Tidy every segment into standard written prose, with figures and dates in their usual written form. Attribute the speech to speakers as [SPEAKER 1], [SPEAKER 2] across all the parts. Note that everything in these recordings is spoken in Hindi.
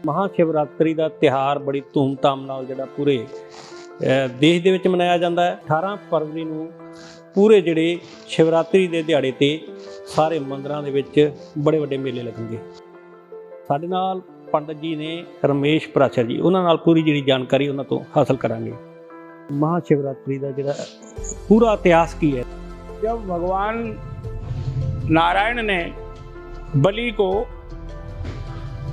[SPEAKER 1] महाशिवरात्रि का ਤਿਉਹਾਰ बड़ी ਧੂਮ-ਧਾਮ ਨਾਲ ਜਿਹੜਾ ਪੂਰੇ ਦੇਸ਼ ਦੇ ਵਿੱਚ ਮਨਾਇਆ ਜਾਂਦਾ ਹੈ। 18 ਫਰਵਰੀ ਨੂੰ ਪੂਰੇ ਜਿਹੜੇ ਸ਼ਿਵਰਾਤਰੀ ਦੇ ਦਿਹਾੜੇ ਤੇ ਸਾਰੇ ਮੰਦਰਾਂ ਦੇ ਵਿੱਚ ਬੜੇ ਵੱਡੇ ਮੇਲੇ ਲੱਗਣਗੇ। ਸਾਡੇ ਨਾਲ ਪੰਡਤ ਜੀ ਨੇ ਰਮੇਸ਼ ਪ੍ਰਾਚਰ ਜੀ, ਉਹਨਾਂ ਨਾਲ ਪੂਰੀ ਜਿਹੜੀ ਜਾਣਕਾਰੀ ਉਹਨਾਂ ਤੋਂ ਹਾਸਲ ਕਰਾਂਗੇ। महाशिवरात्रि का ਜਿਹੜਾ पूरा इतिहास की है।
[SPEAKER 2] जब भगवान नारायण ने बलि को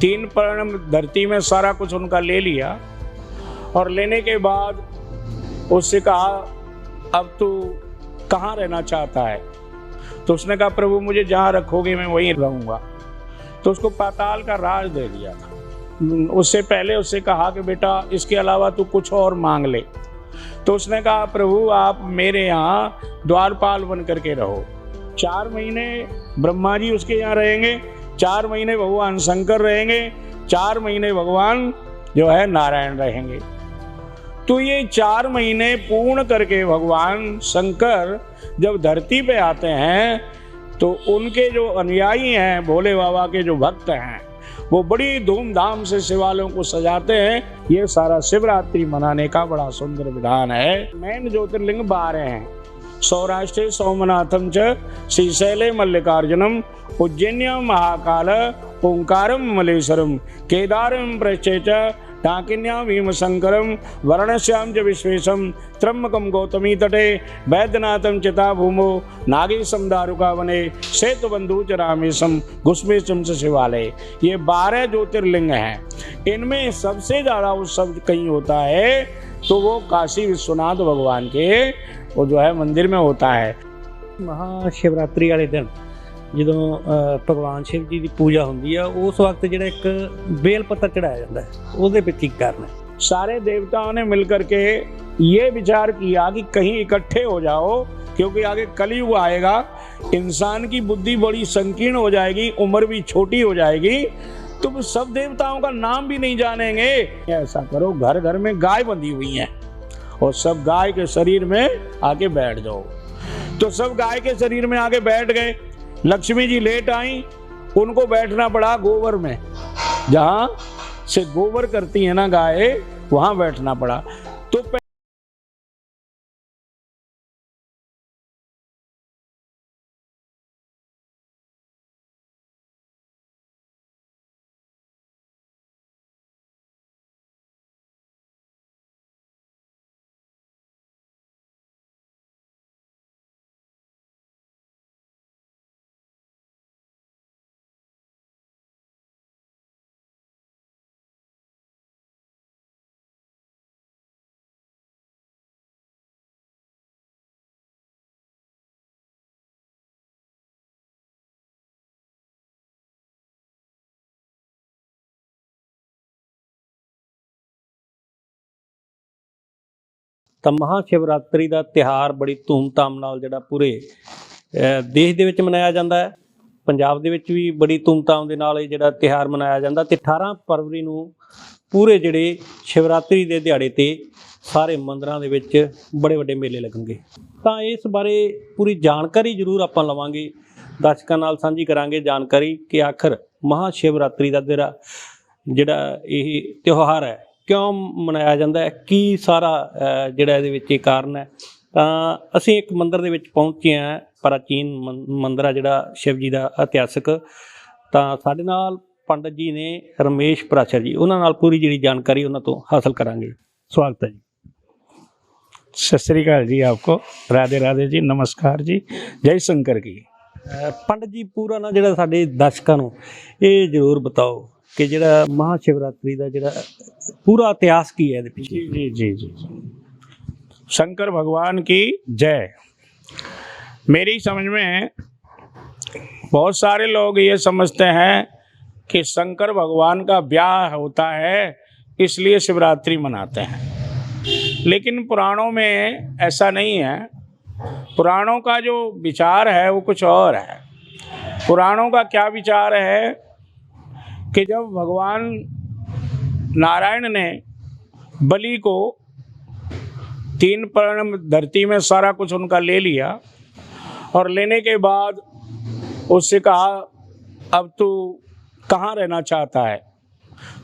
[SPEAKER 2] 3 पर्ण धरती में सारा कुछ उनका ले लिया और लेने के बाद उससे कहा अब तू कहाँ रहना चाहता है, तो उसने कहा प्रभु मुझे जहाँ रखोगे मैं वहीं रहूँगा। तो उसको पाताल का राज दे दिया था। उससे पहले उससे कहा कि बेटा इसके अलावा तू कुछ और मांग ले। तो उसने कहा प्रभु आप मेरे यहाँ द्वारपाल बन करके रहो। 4 महीने ब्रह्मा जी उसके यहाँ रहेंगे, 4 महीने भगवान शंकर रहेंगे, 4 महीने भगवान जो है नारायण रहेंगे। तो ये 4 महीने पूर्ण करके भगवान शंकर जब धरती पे आते हैं तो उनके जो अनुयायी हैं, भोले बाबा के जो भक्त हैं, वो बड़ी धूमधाम से शिवालयों को सजाते हैं। ये सारा शिवरात्रि मनाने का बड़ा सुंदर विधान है। मेन ज्योतिर्लिंग 12 हैं। सौराष्ट्रे सोमनाथम च श्रीशैले मल्लिकार्जुनम उज्जैन्याम महाकाल ओंकारम मलेश्वरम केदारम प्रश्चे च डाकिन्याम भीमशंकरम वर्णश्याम च विश्वेशम त्र्यंबकम गौतमी तटे वैद्यनाथम चिता भूमो नागेशम दारुका वने सेतुबंधु च रामेशम घुस्मेशम च शिवालय। ये 12 ज्योतिर्लिंग हैं। इनमें सबसे ज़्यादा उत्सव कहीं होता है तो वो काशी विश्वनाथ भगवान के वो जो है मंदिर में होता है।
[SPEAKER 1] महाशिवरात्रि वाले दिन ਜਦੋਂ ਭਗਵਾਨ ਸ਼ਿਵ ਜੀ ਦੀ ਪੂਜਾ ਹੁੰਦੀ ਆ ਉਸ ਵਕਤ ਜਿਹੜਾ ਇੱਕ ਬੇਲ ਪੱਤਰ ਚੜਾਇਆ ਜਾਂਦਾ ਹੈ, ਉਹਦੇ ਵਿੱਚ ਕੀ ਕਾਰਨ है?
[SPEAKER 2] सारे देवताओं ने मिलकर के ये विचार किया कि कहीं इकट्ठे हो जाओ, क्योंकि आगे कलयुग आएगा, इंसान की बुद्धि बड़ी संकीर्ण हो जाएगी, उम्र भी छोटी हो जाएगी, तो सब देवताओं का नाम भी नहीं जानेंगे। ऐसा करो घर घर में गाय बंधी हुई हैं और सब गाय के शरीर में आके बैठ जाओ। तो सब गाय के शरीर में आके बैठ गए। लक्ष्मी जी लेट आई, उनको बैठना पड़ा गोबर में, जहां से गोबर करती है ना गाय, वहां बैठना पड़ा। तो
[SPEAKER 1] ਤਾਂ महाशिवरात्रि ਦਾ ਤਿਉਹਾਰ ਬੜੀ ਧੂਮ-ਧਾਮ ਨਾਲ ਜਿਹੜਾ ਪੂਰੇ ਦੇਸ਼ ਦੇ ਵਿੱਚ ਮਨਾਇਆ ਜਾਂਦਾ ਹੈ। ਪੰਜਾਬ ਦੇ ਵਿੱਚ ਵੀ ਬੜੀ ਧੂਮ-ਧਾਮ ਦੇ ਨਾਲ ਇਹ ਜਿਹੜਾ ਤਿਉਹਾਰ ਮਨਾਇਆ ਜਾਂਦਾ ਤੇ 18 ਫਰਵਰੀ ਨੂੰ ਪੂਰੇ ਜਿਹੜੇ ਸ਼ਿਵਰਾਤਰੀ ਦੇ ਦਿਹਾੜੇ ਤੇ ਸਾਰੇ ਮੰਦਰਾਂ ਦੇ ਵਿੱਚ ਬੜੇ ਵੱਡੇ ਮੇਲੇ ਲੱਗਣਗੇ। ਤਾਂ ਇਸ ਬਾਰੇ ਪੂਰੀ ਜਾਣਕਾਰੀ ਜ਼ਰੂਰ ਆਪਾਂ ਲਵਾਂਗੇ, ਦਰਸ਼ਕਾਂ ਨਾਲ ਸਾਂਝੀ ਕਰਾਂਗੇ ਜਾਣਕਾਰੀ ਕਿ ਆਖਰ महाशिवरात्रि ਦਾ ਜਿਹੜਾ ਇਹ ਤਿਉਹਾਰ ਹੈ ਕਿਉਂ ਮਨਾਇਆ ਜਾਂਦਾ ਹੈ, ਕੀ ਸਾਰਾ ਜਿਹੜਾ ਇਹਦੇ ਵਿੱਚ ਇਹ ਕਾਰਨ ਹੈ। ਤਾਂ ਅਸੀਂ ਇੱਕ ਮੰਦਿਰ ਦੇ ਵਿੱਚ ਪਹੁੰਚੇ ਹਾਂ, ਪ੍ਰਾਚੀਨ ਮੰਦਿਰ ਆ ਜਿਹੜਾ ਸ਼ਿਵ ਜੀ ਦਾ ਇਤਿਹਾਸਕ। ਤਾਂ ਸਾਡੇ ਨਾਲ ਪੰਡਤ ਜੀ ਨੇ ਰਮੇਸ਼ ਪ੍ਰਾਚਰ ਜੀ, ਉਹਨਾਂ ਨਾਲ ਪੂਰੀ ਜਿਹੜੀ ਜਾਣਕਾਰੀ ਉਹਨਾਂ ਤੋਂ ਹਾਸਲ ਕਰਾਂਗੇ। ਸਵਾਗਤ ਹੈ ਜੀ।
[SPEAKER 2] सत श्री अकाल जी, आपको राधे राधे जी, नमस्कार जी, जय शंकर की।
[SPEAKER 1] ਪੰਡਤ ਜੀ ਪੂਰਾ ਨਾ ਜਿਹੜਾ ਸਾਡੇ ਦਰਸ਼ਕਾਂ ਨੂੰ ਇਹ ਜ਼ਰੂਰ ਬਤਾਓ कि ਜਿਹੜਾ महाशिवरात्रि का ਜਿਹੜਾ पूरा इतिहास की है ਇਹਦੇ ਪਿੱਛੇ।
[SPEAKER 2] जी जी जी जी, शंकर भगवान की जय। मेरी समझ में बहुत सारे लोग ये समझते हैं कि शंकर भगवान का ब्याह होता है इसलिए शिवरात्रि मनाते हैं, लेकिन पुराणों में ऐसा नहीं है। पुराणों का जो विचार है वो कुछ और है। पुराणों का क्या विचार है कि जब भगवान नारायण ने बलि को 3 पर्ण धरती में सारा कुछ उनका ले लिया और लेने के बाद उससे कहा अब तू कहाँ रहना चाहता है,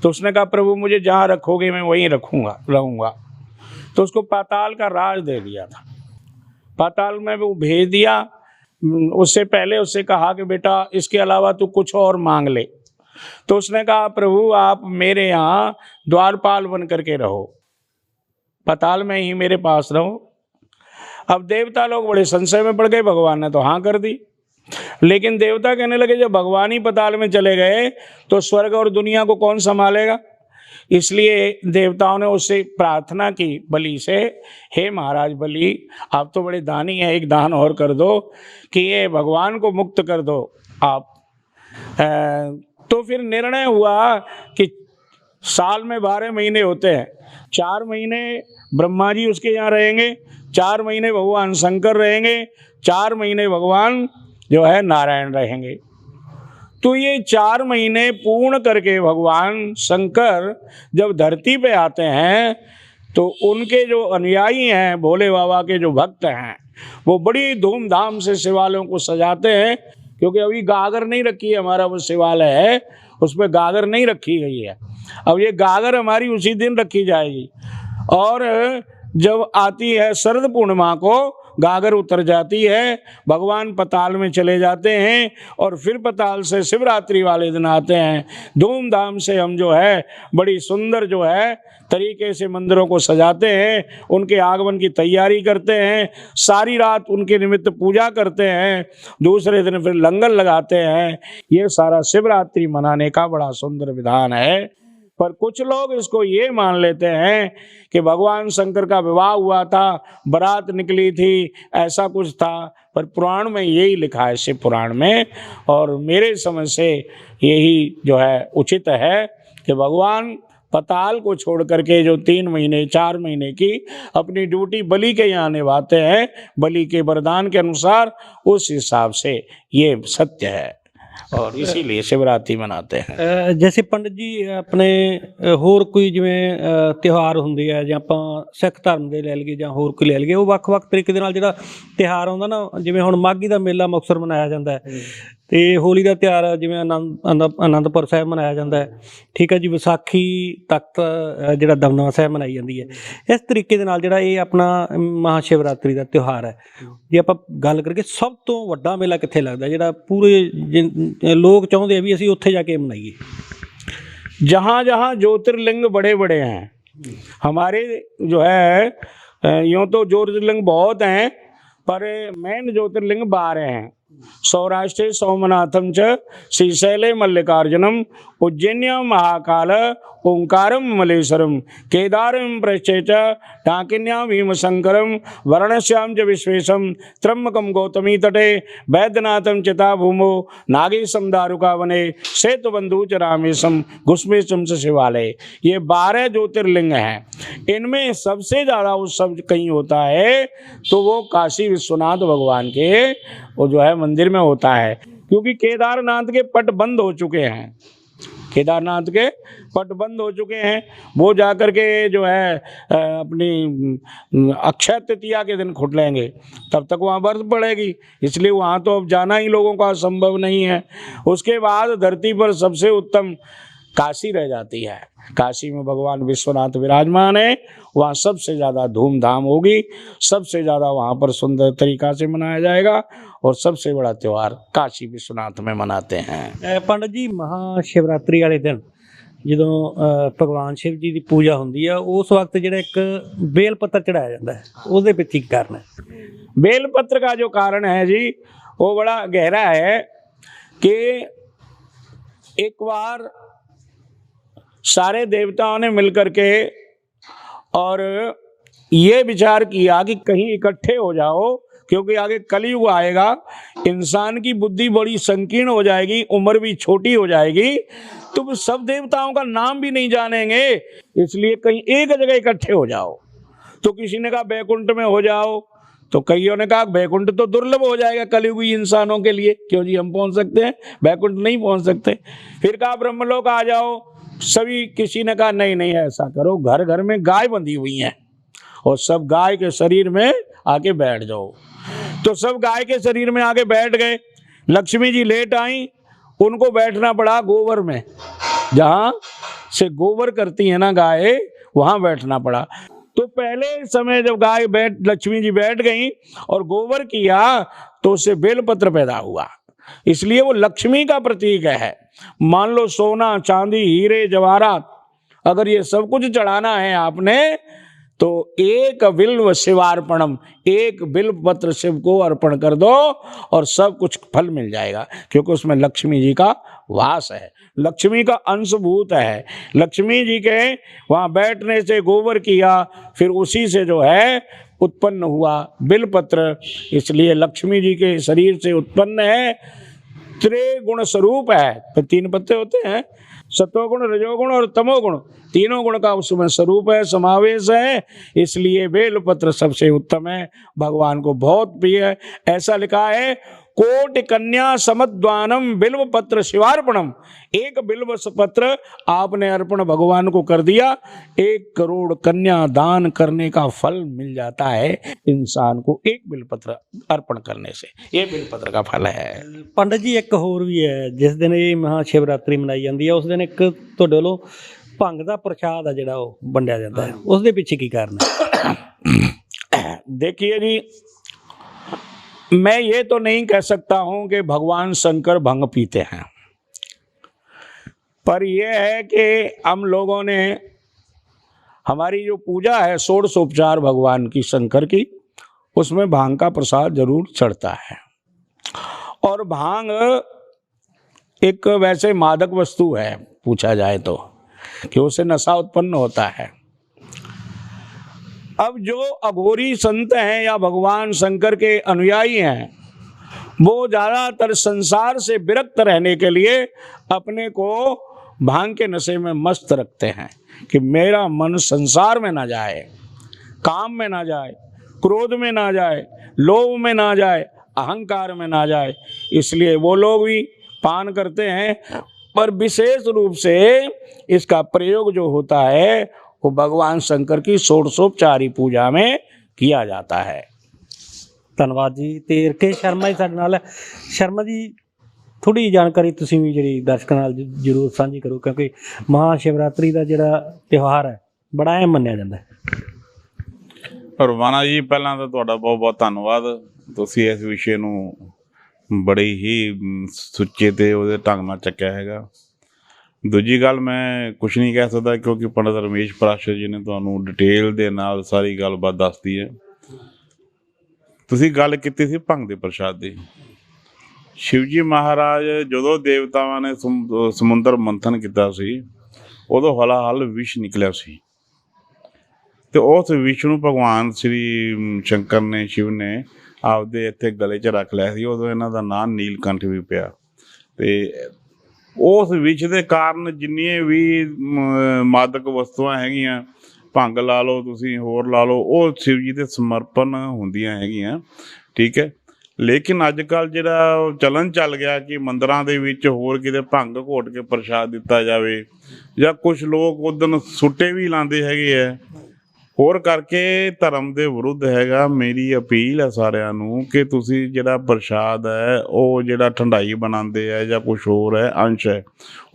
[SPEAKER 2] तो उसने कहा प्रभु मुझे जहाँ रखोगे मैं वहीं रहूँगा। तो उसको पाताल का राज दे दिया था। पाताल में वो भेज दिया। उससे पहले उससे कहा कि बेटा इसके अलावा तू कुछ और मांग ले। तो उसने कहा प्रभु आप मेरे यहाँ द्वारपाल बन करके रहो, पाताल में ही मेरे पास रहो। अब देवता लोग बड़े संशय में पड़ गए, भगवान ने तो हाँ कर दी। लेकिन देवता कहने लगे जब भगवान ही पाताल में चले गए तो स्वर्ग और दुनिया को कौन संभालेगा। इसलिए देवताओं ने उससे प्रार्थना की बलि से, हे महाराज बलि आप तो बड़े दानी हैं, एक दान और कर दो कि ये भगवान को मुक्त कर दो आप। तो फिर निर्णय हुआ कि साल में 12 महीने होते हैं, 4 महीने ब्रह्मा जी उसके यहाँ रहेंगे, 4 महीने भगवान शंकर रहेंगे, 4 महीने भगवान जो है नारायण रहेंगे। तो ये 4 महीने पूर्ण करके भगवान शंकर जब धरती पे आते हैं तो उनके जो अनुयायी हैं, भोले बाबा के जो भक्त हैं, वो बड़ी धूमधाम से शिवालयों को सजाते हैं। क्योंकि अभी गागर नहीं रखी है, हमारा वो शिवालय है उसमें गागर नहीं रखी गई है। अब ये गागर हमारी उसी दिन रखी जाएगी। और जब आती है शरद पूर्णिमा को गागर उतर जाती है, भगवान पाताल में चले जाते हैं और फिर पाताल से शिवरात्रि वाले दिन आते हैं। धूमधाम से हम जो है बड़ी सुंदर जो है तरीके से मंदिरों को सजाते हैं, उनके आगमन की तैयारी करते हैं, सारी रात उनके निमित्त पूजा करते हैं, दूसरे दिन फिर लंगर लगाते हैं। ये सारा शिवरात्रि मनाने का बड़ा सुंदर विधान है। पर कुछ लोग इसको ये मान लेते हैं कि भगवान शंकर का विवाह हुआ था, बारात निकली थी, ऐसा कुछ था। पर पुराण में यही लिखा है, शिव पुराण में, और मेरे समझ से यही जो है उचित है कि भगवान पाताल को छोड़ करके जो 3 महीने 4 महीने की अपनी ड्यूटी बलि के यहाँ निभाते हैं, बलि के वरदान के अनुसार, उस हिसाब से ये सत्य है और इसीलिए शिवरात्रि मनाते हैं।
[SPEAKER 1] जैसे पंडित जी अपने होर कोई जिवें ਤਿਉਹਾਰ ਹੁੰਦੇ ਆ ਜਾਂ ਆਪਾਂ ਸਿੱਖ ਧਰਮ ਦੇ ਲੈ ਲਈਏ ਜਾਂ ਹੋਰ ਕੋਈ ਲੈ ਲਈਏ, ਉਹ ਵੱਖ-ਵੱਖ ਤਰੀਕੇ ਦੇ ਨਾਲ ਜਿਹੜਾ ਤਿਉਹਾਰ ਆਉਂਦਾ ਨਾ, ਜਿਵੇਂ ਹੁਣ ਮਾਘੀ ਦਾ ਮੇਲਾ ਮੁਕਤਸਰ ਮਨਾਇਆ ਜਾਂਦਾ ਹੈ ਤੇ ਹੋਲੀ ਦਾ ਤਿਉਹਾਰ ਜਿਵੇਂ ਆਨੰਦਪੁਰ ਸਾਹਿਬ ਮਨਾਇਆ ਜਾਂਦਾ ਹੈ, ਠੀਕ ਹੈ ਜੀ। ਵਿਸਾਖੀ ਤਖਤ ਜਿਹੜਾ ਦਮਦਮਾ ਸਾਹਿਬ ਮਨਾਈ ਜਾਂਦੀ ਹੈ। ਇਸ ਤਰੀਕੇ ਦੇ ਨਾਲ ਜਿਹੜਾ ਇਹ ਆਪਣਾ ਮਹਾਸ਼ਿਵਰਾਤਰੀ ਦਾ ਤਿਉਹਾਰ ਹੈ, ਜੇ ਆਪਾਂ ਗੱਲ ਕਰੀਏ ਸਭ ਤੋਂ ਵੱਡਾ ਮੇਲਾ ਕਿੱਥੇ ਲੱਗਦਾ ਜਿਹੜਾ ਪੂਰੇ ਲੋਕ ਚਾਹੁੰਦੇ ਆ ਵੀ ਅਸੀਂ ਉੱਥੇ ਜਾ ਕੇ ਮਨਾਈਏ?
[SPEAKER 2] जहाँ जहाँ ज्योतिर्लिंग बड़े बड़े हैं, हमारे जो है यूँ तो ज्योतिर्लिंग बहुत हैं पर मेन ज्योतिर्लिंग 12 हैं। सौराष्ट्रे सोमनाथम च श्रीशैले मल्लिकार्जुनम उज्जैन्या महाकाल ओंकारम मलेश्वरम केदारम प्रश्चे च डाकिन्या भीमशंकरम वर्णश्याम च विश्वेशम त्र्यंबकम गौतमी तटे वैद्यनाथम चिता भूमो नागेशम दारुकावने सेतुबंधु च रामेशम घुस्मेशम च शिवालय। ये 12 ज्योतिर्लिंग हैं। इनमें सबसे ज़्यादा उत्सव कहीं होता है तो वो काशी विश्वनाथ भगवान के वो जो है मंदिर में होता है, क्योंकि केदारनाथ के पट बंद हो चुके हैं। केदारनाथ के पट बंद हो चुके हैं, वो जाकर के जो है अपनी अक्षय तृतीया के दिन खुलेंगे, तब तक वहाँ बर्फ पड़ेगी, इसलिए वहाँ तो अब जाना ही लोगों का संभव नहीं है। उसके बाद धरती पर सबसे उत्तम काशी रह जाती है। काशी में भगवान विश्वनाथ विराजमान है, वहाँ सबसे ज़्यादा धूमधाम होगी, सबसे ज़्यादा वहाँ पर सुंदर तरीक़ा से मनाया जाएगा और सबसे बड़ा त्यौहार काशी विश्वनाथ में मनाते हैं।
[SPEAKER 1] पंडित जी महाशिवरात्रि वाले दिन ਜਦੋਂ ਭਗਵਾਨ शिव जी की पूजा होती है, उस वक्त जो एक बेल पत्तर चढ़ाया जाता है, उसके पीछे की कारण है?
[SPEAKER 2] बेल पत्र का जो कारण है जी वो बड़ा गहरा है कि एक बार सारे देवताओं ने मिलकर के और ये विचार किया कि कहीं इकट्ठे हो जाओ, क्योंकि आगे कलयुग आएगा, इंसान की बुद्धि बड़ी संकीर्ण हो जाएगी, उम्र भी छोटी हो जाएगी, तो सब देवताओं का नाम भी नहीं जानेंगे, इसलिए कहीं एक जगह इकट्ठे हो जाओ। तो किसी ने कहा बैकुंठ में हो जाओ, तो कईयों ने कहा बैकुंठ तो दुर्लभ हो जाएगा कलयुगी इंसानों के लिए, क्यों जी हम पहुंच सकते हैं, बैकुंठ नहीं पहुंच सकते। फिर कहा ब्रह्मलोक आ जाओ, सभी किसी ने कहा नहीं नहीं ऐसा करो, घर घर में गाय बंधी हुई हैं और सब गाय के शरीर में आके बैठ जाओ। तो सब गाय के शरीर में आके बैठ गए। लक्ष्मी जी लेट आई, उनको बैठना पड़ा गोबर में, जहाँ से गोबर करती है ना गाय, वहां बैठना पड़ा। तो पहले समय जब गाय लक्ष्मी जी बैठ गई और गोबर किया तो उससे बेलपत्र पैदा हुआ, इसलिए वो लक्ष्मी का प्रतीक है। मान लो सोना चांदी हीरे जवाहरात अगर ये सब कुछ चढ़ाना है आपने, तो एक बिल्व शिवार्पणम, एक बिल्व पत्र शिव को अर्पण कर दो और सब कुछ फल मिल जाएगा, क्योंकि उसमें लक्ष्मी जी का वास है, लक्ष्मी का अंशभूत है। लक्ष्मी जी के वहाँ बैठने से गोबर किया, फिर उसी से जो है उत्पन्न हुआ बिलपत्र, इसलिए लक्ष्मी जी के शरीर से उत्पन्न है। त्रिगुण स्वरूप है, तो 3 पत्ते होते हैं, सत्वगुण रजोगुण और तमोगुण, तीनों गुण का उसमें स्वरूप है, समावेश है, इसलिए बेलपत्र सबसे उत्तम है, भगवान को बहुत प्रिय है। ऐसा लिखा है, कोटि कन्या समद्वानम बिल्व पत्र शिवार्पणम, एक बिल्व पत्र आपने अर्पण भगवान को कर दिया, 1 करोड़ कन्या दान करने का फल मिल जाता है इंसान को, एक बिल्व पत्र अर्पण करने से, ये बिल्व पत्र का फल है।
[SPEAKER 1] पंडित जी एक होर भी है, जिस दिन ये महाशिवरात्रि मनाई जाती है उस दिन एक ਤੁਹਾਡੇ ਵੱਲੋਂ ਭੰਗ ਦਾ ਪ੍ਰਸ਼ਾਦ ਆ ਜਿਹੜਾ ਉਹ ਵੰਡਿਆ ਜਾਂਦਾ ਹੈ, ਉਸ ਦੇ ਪਿੱਛੇ ਕੀ ਕਾਰਨ ਹੈ?
[SPEAKER 2] देखिए जी, मैं ये तो नहीं कह सकता हूं कि भगवान शंकर भंग पीते हैं, पर यह है कि हम लोगों ने, हमारी जो पूजा है षोडशोपचार भगवान की शंकर की, उसमें भांग का प्रसाद जरूर चढ़ता है। और भांग एक वैसे मादक वस्तु है, पूछा जाए तो, कि उससे नशा उत्पन्न होता है। अब जो अघोरी संत हैं या भगवान शंकर के अनुयायी हैं, वो ज़्यादातर संसार से विरक्त रहने के लिए अपने को भांग के नशे में मस्त रखते हैं कि मेरा मन संसार में ना जाए, काम में ना जाए, क्रोध में ना जाए, लोभ में ना जाए, अहंकार में ना जाए, इसलिए वो लोग भी पान करते हैं। पर विशेष रूप से इसका प्रयोग जो होता है वो भगवान शंकर की षोडशोपचारी पूजा में किया जाता है।
[SPEAKER 1] ਧੰਨਵਾਦ ਜੀ। ਤੇ ਰਕੇਸ਼ ਸ਼ਰਮਾ ਜੀ ਸਾਡੇ ਨਾਲ ਹੈ। ਸ਼ਰਮਾ ਜੀ, ਥੋੜੀ ਜਾਣਕਾਰੀ ਤੁਸੀਂ ਵੀ ਜਿਹੜੀ ਦਰਸ਼ਕਾਂ ਨਾਲ ਜ਼ਰੂਰ ਸਾਂਝੀ ਕਰੋ, ਕਿਉਂਕਿ ਮਹਾਸ਼ਿਵਰਾਤਰੀ ਦਾ ਜਿਹੜਾ ਤਿਉਹਾਰ ਹੈ ਬੜਾ ਅਹਿਮ ਮੰਨਿਆ ਜਾਂਦਾ ਹੈ।
[SPEAKER 3] ਰਵਾਨਾ ਜੀ, ਪਹਿਲਾਂ ਤਾਂ ਤੁਹਾਡਾ ਬਹੁਤ ਬਹੁਤ ਧੰਨਵਾਦ, ਤੁਸੀਂ ਇਸ ਵਿਸ਼ੇ ਨੂੰ ਬੜੀ ਹੀ ਸੁੱਚੇ ਤੇ ਉਹਦੇ ਢੰਗ ਨਾਲ ਚੱਕਿਆ ਹੈਗਾ। ਦੂਜੀ ਗੱਲ, ਮੈਂ ਕੁਛ ਨਹੀਂ ਕਹਿ ਸਕਦਾ ਕਿਉਂਕਿ ਪੰਡਿਤ ਰਮੇਸ਼ ਪਰਾਸ਼ਰ ਜੀ ਨੇ ਤੁਹਾਨੂੰ ਡਿਟੇਲ ਦੇ ਨਾਲ ਸਾਰੀ ਗੱਲਬਾਤ ਦੱਸਦੀ ਹੈ। ਤੁਸੀਂ ਗੱਲ ਕੀਤੀ ਸੀ ਭੰਗ ਦੇ ਪ੍ਰਸ਼ਾਦ ਦੀ। ਸ਼ਿਵ ਜੀ ਮਹਾਰਾਜ ਜਦੋਂ ਦੇਵਤਾਵਾਂ ਨੇ ਸਮੁੰਦਰ ਮੰਥਨ ਕੀਤਾ ਸੀ, ਉਦੋਂ ਹਲਾਹਲ ਵਿਸ਼ ਨਿਕਲਿਆ ਸੀ, ਤੇ ਉਸ ਵਿਸ਼ ਨੂੰ ਭਗਵਾਨ ਸ਼੍ਰੀ ਸ਼ੰਕਰ ਨੇ, ਸ਼ਿਵ ਨੇ ਆਪਦੇ ਇੱਥੇ ਗਲੇ 'ਚ ਰੱਖ ਲਿਆ ਸੀ। ਉਦੋਂ ਇਹਨਾਂ ਦਾ ਨਾਂ ਨੀਲਕੰਠ ਵੀ ਪਿਆ। ਤੇ ਉਸ ਵਿਸ਼ ਦੇ ਕਾਰਨ ਜਿੰਨੀਆਂ ਵੀ ਮਾਦਕ ਵਸਤੂਆਂ ਹੈਗੀਆਂ, ਭੰਗ ਲਾ ਲਓ ਤੁਸੀਂ, ਹੋਰ ਲਾ ਲਓ, ਉਹ ਸ਼ਿਵ ਜੀ ਦੇ ਸਮਰਪਣ ਹੁੰਦੀਆਂ ਹੈਗੀਆਂ, ਠੀਕ ਹੈ। ਲੇਕਿਨ ਅੱਜ ਕੱਲ੍ਹ ਜਿਹੜਾ ਚਲਨ ਚੱਲ ਗਿਆ ਕਿ ਮੰਦਰਾਂ ਦੇ ਵਿੱਚ ਹੋਰ ਕਿਤੇ ਭੰਗ ਘੋਟ ਕੇ ਪ੍ਰਸ਼ਾਦ ਦਿੱਤਾ ਜਾਵੇ, ਜਾਂ ਕੁਛ ਲੋਕ ਉਦਣ ਸੁੱਟੇ ਵੀ ਲਾਉਂਦੇ ਹੈਗੇ ਹੈ, ਹੋਰ ਕਰਕੇ ਧਰਮ ਦੇ ਵਿਰੁੱਧ ਹੈਗਾ। ਮੇਰੀ ਅਪੀਲ ਹੈ ਸਾਰਿਆਂ ਨੂੰ ਕਿ ਤੁਸੀਂ ਜਿਹੜਾ ਪ੍ਰਸ਼ਾਦ ਹੈ, ਉਹ ਜਿਹੜਾ ਠੰਡਾਈ ਬਣਾਉਂਦੇ ਹੈ ਜਾਂ ਕੁਛ ਹੋਰ ਹੈ ਅੰਸ਼ ਹੈ,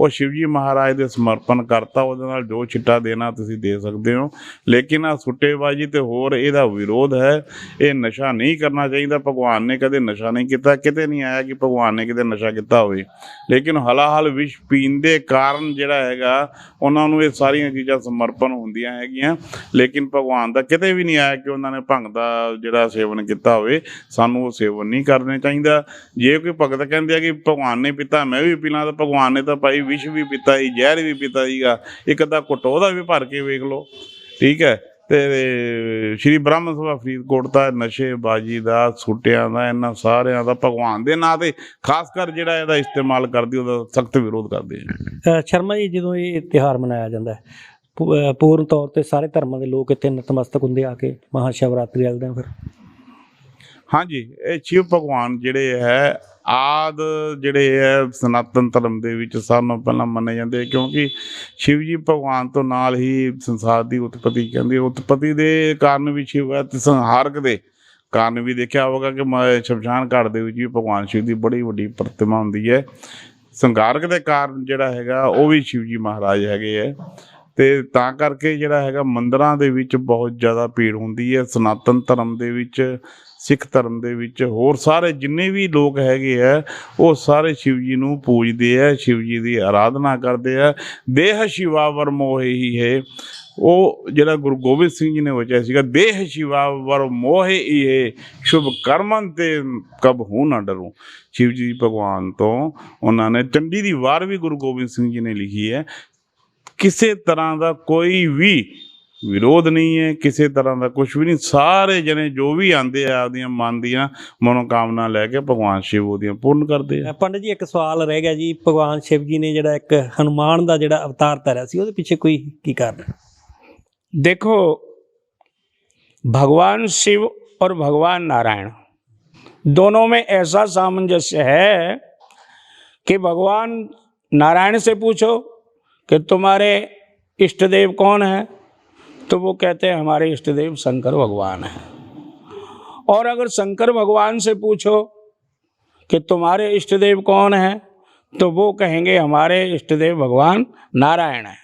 [SPEAKER 3] ਉਹ ਸ਼ਿਵ ਜੀ ਮਹਾਰਾਜ ਦੇ ਸਮਰਪਣ ਕਰਤਾ, ਉਹਦੇ ਨਾਲ ਜੋ ਛਿੱਟਾ ਦੇਣਾ ਤੁਸੀਂ ਦੇ ਸਕਦੇ ਹੋ। ਲੇਕਿਨ ਆਹ ਸੁੱਟੇਬਾਜ਼ੀ ਤੇ ਹੋਰ ਇਹਦਾ ਵਿਰੋਧ ਹੈ। ਇਹ ਨਸ਼ਾ ਨਹੀਂ ਕਰਨਾ ਚਾਹੀਦਾ। ਭਗਵਾਨ ਨੇ ਕਦੇ ਨਸ਼ਾ ਨਹੀਂ ਕੀਤਾ, ਕਿਤੇ ਨਹੀਂ ਆਇਆ ਕਿ ਭਗਵਾਨ ਨੇ ਕਿਤੇ ਨਸ਼ਾ ਕੀਤਾ ਹੋਵੇ। ਲੇਕਿਨ ਹਲਾਹਲ ਵਿਸ਼ ਪੀਣ ਦੇ ਕਾਰਨ ਜਿਹੜਾ ਹੈਗਾ, ਉਹਨਾਂ ਨੂੰ ਇਹ ਸਾਰੀਆਂ ਚੀਜ਼ਾਂ ਸਮਰਪਣ ਹੁੰਦੀਆਂ ਹੈਗੀਆਂ। ਲੇਕਿਨ ਭਗਵਾਨ ਦਾ ਕਿਤੇ ਵੀ ਨਹੀਂ ਆਇਆ ਕਿ ਉਹਨਾਂ ਨੇ ਭੰਗ ਦਾ ਜਿਹੜਾ ਸੇਵਨ ਕੀਤਾ ਹੋਵੇ। ਸਾਨੂੰ ਉਹ ਸੇਵਨ ਨਹੀਂ ਕਰਨਾ ਚਾਹੀਦਾ। ਜੇ ਕੋਈ ਭਗਤ ਕਹਿੰਦੇ ਆ ਕਿ ਭਗਵਾਨ ਨੇ ਪੀਤਾ ਮੈਂ ਵੀ ਪੀਣਾ, ਤਾਂ ਭਗਵਾਨ ਨੇ ਤਾਂ ਭਾਈ ਵਿਸ਼ ਵੀ ਪੀਤਾ ਸੀ, ਜ਼ਹਿਰ ਵੀ ਪੀਤਾ ਸੀਗਾ, ਇੱਕ ਅੱਧਾ ਘੁੱਟ ਉਹਦਾ ਵੀ ਭਰ ਕੇ ਵੇਖ ਲਓ, ਠੀਕ ਹੈ। ਤੇ ਸ਼੍ਰੀ ਬ੍ਰਹਮ ਸਭਾ ਫਰੀਦਕੋਟ ਦਾ ਨਸ਼ੇਬਾਜ਼ੀ ਦਾ, ਸੁੱਟਿਆਂ ਦਾ, ਇਹਨਾਂ ਸਾਰਿਆਂ ਦਾ ਭਗਵਾਨ ਦੇ ਨਾਂ 'ਤੇ ਖਾਸ ਕਰ ਜਿਹੜਾ ਇਹਦਾ ਇਸਤੇਮਾਲ ਕਰਦੀ, ਉਹਦਾ ਸਖਤ ਵਿਰੋਧ ਕਰਦੇ ਆ।
[SPEAKER 1] ਸ਼ਰਮਾ ਜੀ, ਜਦੋਂ ਇਹ ਤਿਉਹਾਰ ਮਨਾਇਆ ਜਾਂਦਾ ਹੈ, ਪੂਰਨ ਤੌਰ 'ਤੇ ਸਾਰੇ ਧਰਮਾਂ ਦੇ ਲੋਕ ਇੱਥੇ ਨਤਮਸਤਕ ਹੁੰਦੇ ਆ ਕੇ ਮਹਾਸ਼ਿਵਰਾਤਰੀ ਵਾਲੇ ਦਿਨ। ਫਿਰ
[SPEAKER 3] ਹਾਂਜੀ, ਇਹ ਸ਼ਿਵ ਭਗਵਾਨ ਜਿਹੜੇ ਹੈ ਆਦਿ ਜਿਹੜੇ ਹੈ ਸਨਾਤਨ ਧਰਮ ਦੇ ਵਿੱਚ ਸਭ ਨਾਲੋਂ ਪਹਿਲਾਂ ਮੰਨੇ ਜਾਂਦੇ, ਕਿਉਂਕਿ ਸ਼ਿਵ ਜੀ ਭਗਵਾਨ ਤੋਂ ਨਾਲ ਹੀ ਸੰਸਾਰ ਦੀ ਉਤਪਤੀ ਕਹਿੰਦੇ। ਉਤਪਤੀ ਦੇ ਕਾਰਨ ਵੀ ਸ਼ਿਵ ਹੈ, ਅਤੇ ਸੰਹਾਰਕ ਦੇ ਕਾਰਨ ਵੀ ਦੇਖਿਆ ਹੋਵੇਗਾ ਕਿ ਸ਼ਮਸ਼ਾਨ ਘਾਟ ਦੇ ਵਿੱਚ ਵੀ ਭਗਵਾਨ ਸ਼ਿਵ ਦੀ ਬੜੀ ਵੱਡੀ ਪ੍ਰਤਿਮਾ ਹੁੰਦੀ ਹੈ। ਸੰਘਾਰਕ ਦੇ ਕਾਰਨ ਜਿਹੜਾ ਹੈਗਾ ਉਹ ਵੀ ਸ਼ਿਵ ਜੀ ਮਹਾਰਾਜ ਹੈਗੇ ਹੈ। ਤੇ ਤਾਂ ਕਰਕੇ ਜਿਹੜਾ ਹੈਗਾ ਮੰਦਿਰਾਂ ਦੇ ਵਿੱਚ ਬਹੁਤ ਜ਼ਿਆਦਾ ਭੀੜ ਹੁੰਦੀ ਹੈ। ਸਨਾਤਨ ਧਰਮ ਦੇ ਵਿੱਚ, ਸਿੱਖ ਧਰਮ ਦੇ ਵਿੱਚ, ਹੋਰ ਸਾਰੇ ਜਿੰਨੇ ਵੀ ਲੋਕ ਹੈਗੇ ਆ ਉਹ ਸਾਰੇ ਸ਼ਿਵ ਜੀ ਨੂੰ ਪੂਜਦੇ ਆ, ਸ਼ਿਵ ਜੀ ਦੀ ਆਰਾਧਨਾ ਕਰਦੇ ਆ। ਦੇਹ ਸ਼ਿਵਾ ਵਰ ਮੋਹ ਹੀ ਹੈ, ਉਹ ਜਿਹੜਾ ਗੁਰੂ ਗੋਬਿੰਦ ਸਿੰਘ ਜੀ ਨੇ ਵਚਿਆ ਸੀਗਾ, ਦੇਹ ਸ਼ਿਵਾ ਵਰ ਮੋਹ ਹੀ ਹੈ, ਸ਼ੁਭ ਕਰਮਨ ਤੇ ਕਬ ਹੂੰ ਨਾ ਡਰੂ। ਸ਼ਿਵ ਜੀ ਭਗਵਾਨ ਤੋਂ ਉਹਨਾਂ ਨੇ ਚੰਡੀ ਦੀ ਵਾਰ ਵੀ ਗੁਰੂ ਗੋਬਿੰਦ ਸਿੰਘ ਜੀ ਨੇ ਲਿਖੀ ਹੈ। ਕਿਸੇ ਤਰ੍ਹਾਂ ਦਾ ਕੋਈ ਵੀ ਵਿਰੋਧ ਨਹੀਂ ਹੈ, ਕਿਸੇ ਤਰ੍ਹਾਂ ਦਾ ਕੁਝ ਵੀ ਨਹੀਂ। ਸਾਰੇ ਜਣੇ ਜੋ ਵੀ ਆਉਂਦੇ ਆ ਆਪਦੀਆਂ ਮਨ ਦੀਆਂ ਮਨੋਕਾਮਨਾ ਲੈ ਕੇ ਭਗਵਾਨ ਸ਼ਿਵ ਉਹਦੀਆਂ ਪੂਰਨ ਕਰਦੇ ਆ।
[SPEAKER 1] ਪੰਡਿਤ ਜੀ ਇੱਕ ਸਵਾਲ ਰਹਿ ਗਿਆ ਜੀ, ਭਗਵਾਨ ਸ਼ਿਵ ਜੀ ਨੇ ਜਿਹੜਾ ਇੱਕ ਹਨੂਮਾਨ ਦਾ ਜਿਹੜਾ ਅਵਤਾਰ ਧਾਰਿਆ ਸੀ ਉਹਦੇ ਪਿੱਛੇ ਕੋਈ ਕੀ ਕਾਰਨ ਹੈ?
[SPEAKER 2] देखो, भगवान शिव और भगवान नारायण दोनों में ऐसा सामंजस्य है कि भगवान नारायण से पूछो कि तुम्हारे इष्ट देव कौन है, तो वो कहते हैं हमारे इष्ट देव शंकर भगवान हैं। और अगर शंकर भगवान से पूछो कि तुम्हारे इष्ट देव कौन है, तो वो कहेंगे हमारे इष्ट देव भगवान नारायण हैं।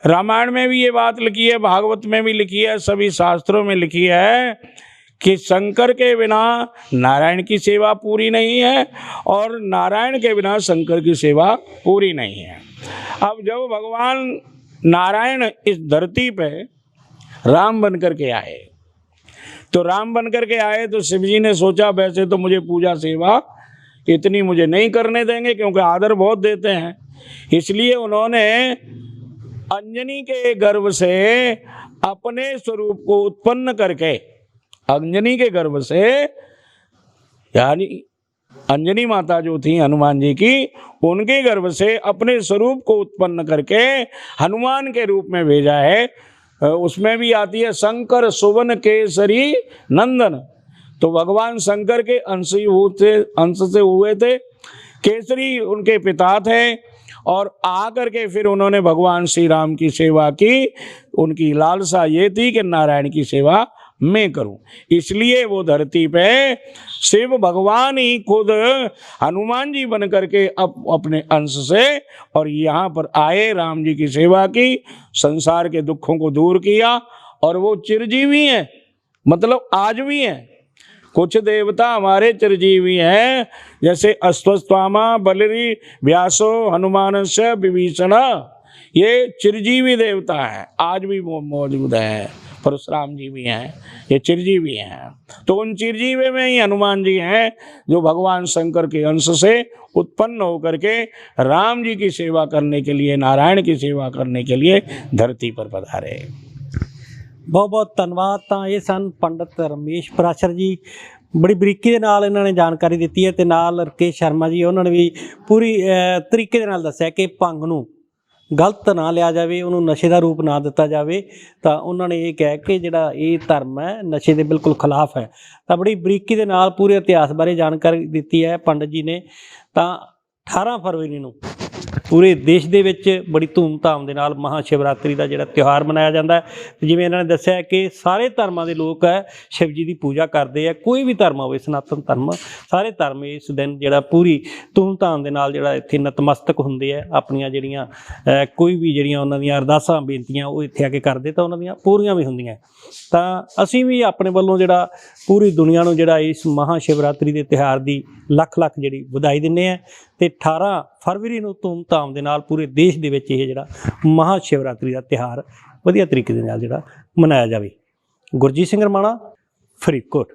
[SPEAKER 2] रामायण में भी ये बात लिखी है, भागवत में भी लिखी है, सभी शास्त्रों में लिखी है कि शंकर के बिना नारायण की सेवा पूरी नहीं है और नारायण के बिना शंकर की सेवा पूरी नहीं है। अब जब भगवान नारायण इस धरती पे राम बन कर के आए, तो राम बन कर के आए तो शिव जी ने सोचा वैसे तो मुझे पूजा सेवा इतनी मुझे नहीं करने देंगे क्योंकि आदर बहुत देते हैं, इसलिए उन्होंने अंजनी के गर्भ से अपने स्वरूप को उत्पन्न करके, अंजनी के गर्भ से, यानी अंजनी माता जो थी हनुमान जी की, उनके गर्भ से अपने स्वरूप को उत्पन्न करके हनुमान के रूप में भेजा है। उसमें भी आती है शंकर सुवन केसरी नंदन, तो भगवान शंकर के अंश से हुए थे, केसरी उनके पिता थे। और आकर के फिर उन्होंने भगवान श्री राम की सेवा की। उनकी लालसा ये थी कि नारायण की सेवा मैं करूं, इसलिए वो धरती पे शिव भगवान ही खुद हनुमान जी बन करके अपने अंश से और यहाँ पर आए, राम जी की सेवा की, संसार के दुखों को दूर किया। और वो चिरजीवी हैं, मतलब आज भी हैं। कुछ देवता हमारे चिरजीवी हैं, जैसे अश्वत्थामा, बलरी, व्यासो, हनुमान से विभीषण, ये चिरजीवी देवता हैं, आज भी वो मौजूद हैं। परशुराम जी भी हैं, ये चिरजीवी हैं। तो उन चिरजीवी में ही हनुमान जी हैं जो भगवान शंकर के अंश से उत्पन्न होकर के राम जी की सेवा करने के लिए, नारायण की सेवा करने के लिए धरती पर पधारे।
[SPEAKER 1] ਬਹੁਤ ਬਹੁਤ ਧੰਨਵਾਦ। ਤਾਂ ਇਹ ਸਨ ਪੰਡਿਤ ਰਮੇਸ਼ ਪਰਾਸ਼ਰ ਜੀ, ਬੜੀ ਬਰੀਕੀ ਦੇ ਨਾਲ ਇਹਨਾਂ ਨੇ ਜਾਣਕਾਰੀ ਦਿੱਤੀ ਹੈ, ਤੇ ਨਾਲ ਰਕੇਸ਼ ਸ਼ਰਮਾ ਜੀ, ਉਹਨਾਂ ਨੇ ਵੀ ਪੂਰੀ ਤਰੀਕੇ ਦੇ ਨਾਲ ਦੱਸਿਆ ਕਿ ਭੰਗ ਨੂੰ ਗਲਤ ਨਾ ਲਿਆ ਜਾਵੇ, ਉਹਨੂੰ ਨਸ਼ੇ ਦਾ ਰੂਪ ਨਾ ਦਿੱਤਾ ਜਾਵੇ। ਤਾਂ ਉਹਨਾਂ ਨੇ ਇਹ ਕਿਹਾ ਕਿ ਜਿਹੜਾ ਇਹ ਧਰਮ ਹੈ ਨਸ਼ੇ ਦੇ ਬਿਲਕੁਲ ਖਿਲਾਫ ਹੈ। ਤਾਂ ਬੜੀ ਬਰੀਕੀ ਦੇ ਨਾਲ ਪੂਰੇ ਇਤਿਹਾਸ ਬਾਰੇ ਜਾਣਕਾਰੀ ਦਿੱਤੀ ਹੈ ਪੰਡਿਤ ਜੀ ਨੇ। ਤਾਂ 18 ਫਰਵਰੀ ਨੂੰ ਪੂਰੇ ਦੇਸ਼ ਦੇ ਵਿੱਚ ਬੜੀ ਧੂਮਧਾਮ ਦੇ ਨਾਲ ਮਹਾਂ ਸ਼ਿਵਰਾਤਰੀ ਦਾ ਜਿਹੜਾ ਤਿਉਹਾਰ ਮਨਾਇਆ ਜਾਂਦਾ ਹੈ। ਤੇ ਜਿਵੇਂ ਇਹਨਾਂ ਨੇ ਦੱਸਿਆ ਕਿ ਸਾਰੇ ਧਰਮਾਂ ਦੇ ਲੋਕ ਹੈ ਸ਼ਿਵ ਜੀ ਦੀ ਪੂਜਾ ਕਰਦੇ ਆ, ਕੋਈ ਵੀ ਧਰਮ ਹੋਵੇ, ਸਨਾਤਨ ਧਰਮ, ਸਾਰੇ ਧਰਮ ਇਸ ਦਿਨ ਜਿਹੜਾ ਪੂਰੀ ਧੂਮਧਾਮ ਦੇ ਨਾਲ ਜਿਹੜਾ ਇੱਥੇ ਨਤਮਸਤਕ ਹੁੰਦੇ ਆ, ਆਪਣੀਆਂ ਜਿਹੜੀਆਂ ਕੋਈ ਵੀ ਜਿਹੜੀਆਂ ਉਹਨਾਂ ਦੀਆਂ ਅਰਦਾਸਾਂ ਬੇਨਤੀਆਂ ਉਹ ਇੱਥੇ ਆ ਕੇ ਕਰਦੇ, ਤਾਂ ਉਹਨਾਂ ਦੀਆਂ ਪੂਰੀਆਂ ਵੀ ਹੁੰਦੀਆਂ। ਤਾਂ ਅਸੀਂ ਵੀ ਆਪਣੇ ਵੱਲੋਂ ਜਿਹੜਾ ਪੂਰੀ ਦੁਨੀਆ ਨੂੰ ਜਿਹੜਾ ਇਸ ਮਹਾਂ ਸ਼ਿਵਰਾਤਰੀ ਦੇ ਤਿਉਹਾਰ ਦੀ ਲੱਖ ਲੱਖ ਜਿਹੜੀ ਵਧਾਈ ਦਿੰਦੇ ਆ। ਤੇ 18 ਫਰਵਰੀ ਨੂੰ ਧੂਮਧਾਮ ਦੇ ਨਾਲ ਪੂਰੇ ਦੇਸ਼ ਦੇ ਵਿੱਚ ਇਹ ਜਿਹੜਾ ਮਹਾਂ ਸ਼ਿਵਰਾਤਰੀ ਦਾ ਤਿਉਹਾਰ ਵਧੀਆ ਤਰੀਕੇ ਦੇ ਨਾਲ ਜਿਹੜਾ ਮਨਾਇਆ ਜਾਵੇ। ਗੁਰਜੀਤ ਸਿੰਘ ਰਮਾਣਾ, ਫਰੀਦਕੋਟ।